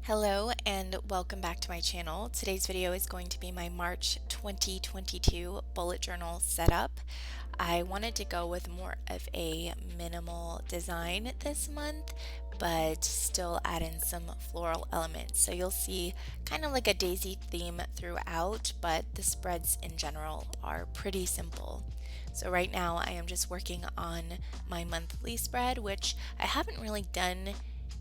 Hello and welcome back to my channel. Today's video is going to be my March 2022 bullet journal setup. I wanted to go with more of a minimal design this month, but still add in some floral elements. So you'll see kind of like a daisy theme throughout, but the spreads in general are pretty simple. So right now I am just working on my monthly spread, which I haven't really done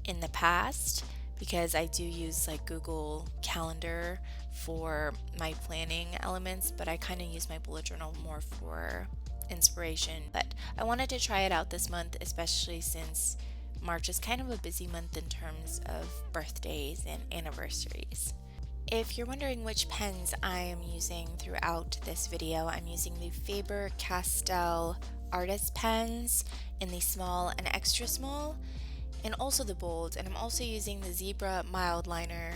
in the past because I do use like Google Calendar for my planning elements, but I kind of use my bullet journal more for inspiration. But I wanted to try it out this month, especially since March is kind of a busy month in terms of birthdays and anniversaries. If you're wondering which pens I am using throughout this video, I'm using the Faber-Castell Artist pens in the small and extra small, and also the bold, and I'm also using the Zebra Mildliner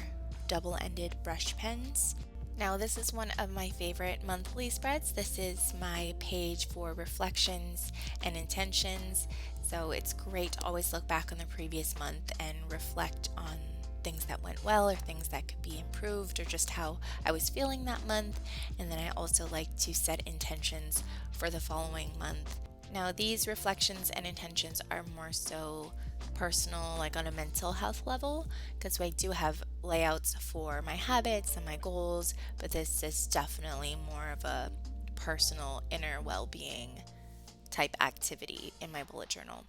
double-ended brush pens. Now this is one of my favorite monthly spreads. This is my page for reflections and intentions, so it's great to always look back on the previous month and reflect on things that went well or things that could be improved or just how I was feeling that month. And then I also like to set intentions for the following month. Now these reflections and intentions are more so personal, like on a mental health level, because I do have layouts for my habits and my goals, but this is definitely more of a personal inner well-being type activity in my bullet journal.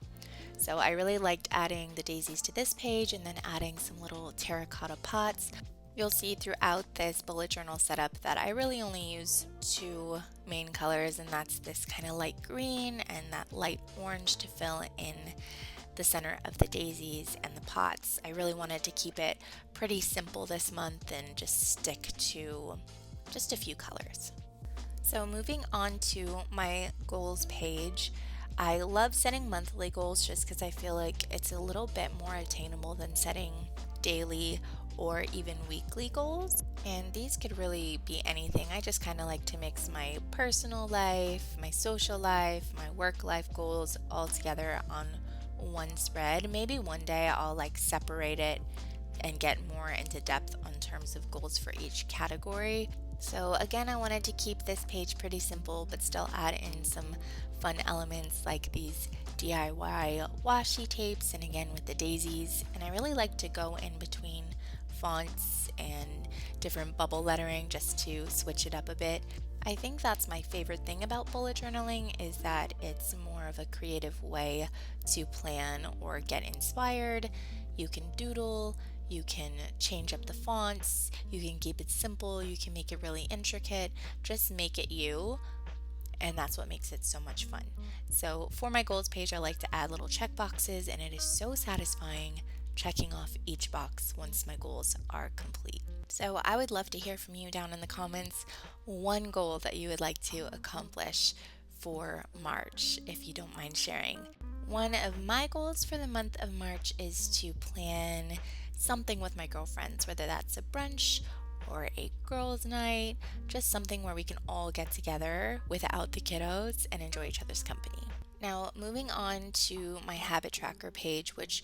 So I really liked adding the daisies to this page and then adding some little terracotta pots. You'll see throughout this bullet journal setup that I really only use two main colors, and that's this kind of light green and that light orange to fill in the center of the daisies and the pots. I really wanted to keep it pretty simple this month and just stick to just a few colors. So moving on to my goals page, I love setting monthly goals just because I feel like it's a little bit more attainable than setting daily or even weekly goals. And these could really be anything. I just kind of like to mix my personal life, my social life, my work life goals all together on one spread. Maybe one day I'll like separate it and get more into depth on terms of goals for each category. So again, I wanted to keep this page pretty simple but still add in some fun elements like these DIY washi tapes, and again with the daisies. And I really like to go in between fonts and different bubble lettering just to switch it up a bit. I think that's my favorite thing about bullet journaling, is that it's more of a creative way to plan or get inspired. You can doodle, you can change up the fonts, you can keep it simple, you can make it really intricate, just make it you. And that's what makes it so much fun. So for my goals page, I like to add little check boxes, and it is so satisfying checking off each box once my goals are complete. So I would love to hear from you down in the comments one goal that you would like to accomplish for March, if you don't mind sharing. One of my goals for the month of March is to plan something with my girlfriends, whether that's a brunch or a girls' night, just something where we can all get together without the kiddos and enjoy each other's company. Now, moving on to my habit tracker page, which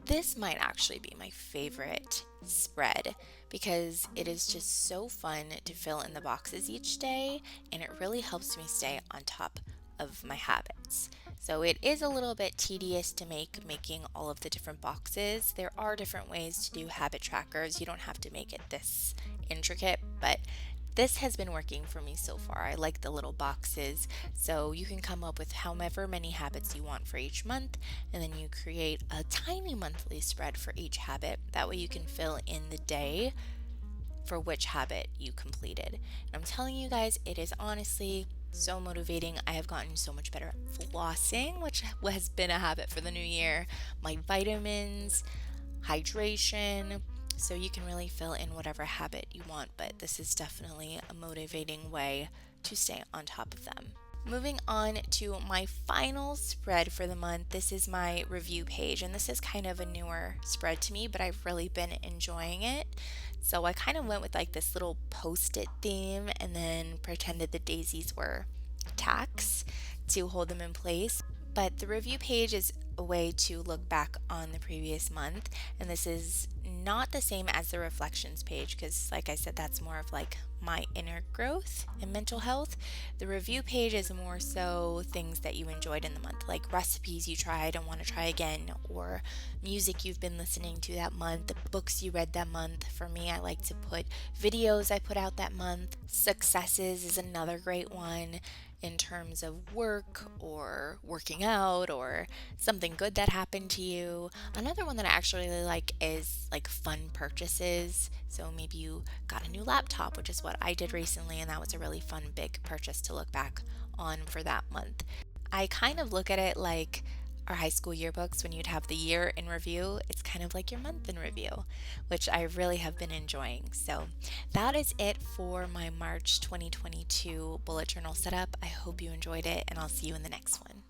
this might actually be my favorite spread because it is just so fun to fill in the boxes each day, and it really helps me stay on top of my habits. So it is a little bit tedious to making all of the different boxes. There are different ways to do habit trackers. You don't have to make it this intricate, but this has been working for me so far. I like the little boxes, so you can come up with however many habits you want for each month, and then you create a tiny monthly spread for each habit. That way you can fill in the day for which habit you completed. And I'm telling you guys, it is honestly so motivating. I have gotten so much better at flossing, which has been a habit for the new year, my vitamins, hydration. So you can really fill in whatever habit you want, but this is definitely a motivating way to stay on top of them. Moving on to my final spread for the month, this is my review page, and this is kind of a newer spread to me, but I've really been enjoying it. So I kind of went with like this little post-it theme and then pretended the daisies were tacks to hold them in place. But the review page is a way to look back on the previous month, and this is not the same as the reflections page because, like I said, that's more of like my inner growth and mental health. The review page is more so things that you enjoyed in the month, like recipes you tried and want to try again, or music you've been listening to that month, the books you read that month. For me, I like to put videos I put out that month. Successes is another great one in terms of work or working out or something good that happened to you. Another one that I actually really like is like fun purchases. So maybe you got a new laptop, which is what I did recently, and that was a really fun big purchase to look back on for that month. I kind of look at it like our high school yearbooks when you'd have the year in review. It's kind of like your month in review, which I really have been enjoying. So that is it for my March 2022 bullet journal setup. I hope you enjoyed it, and I'll see you in the next one.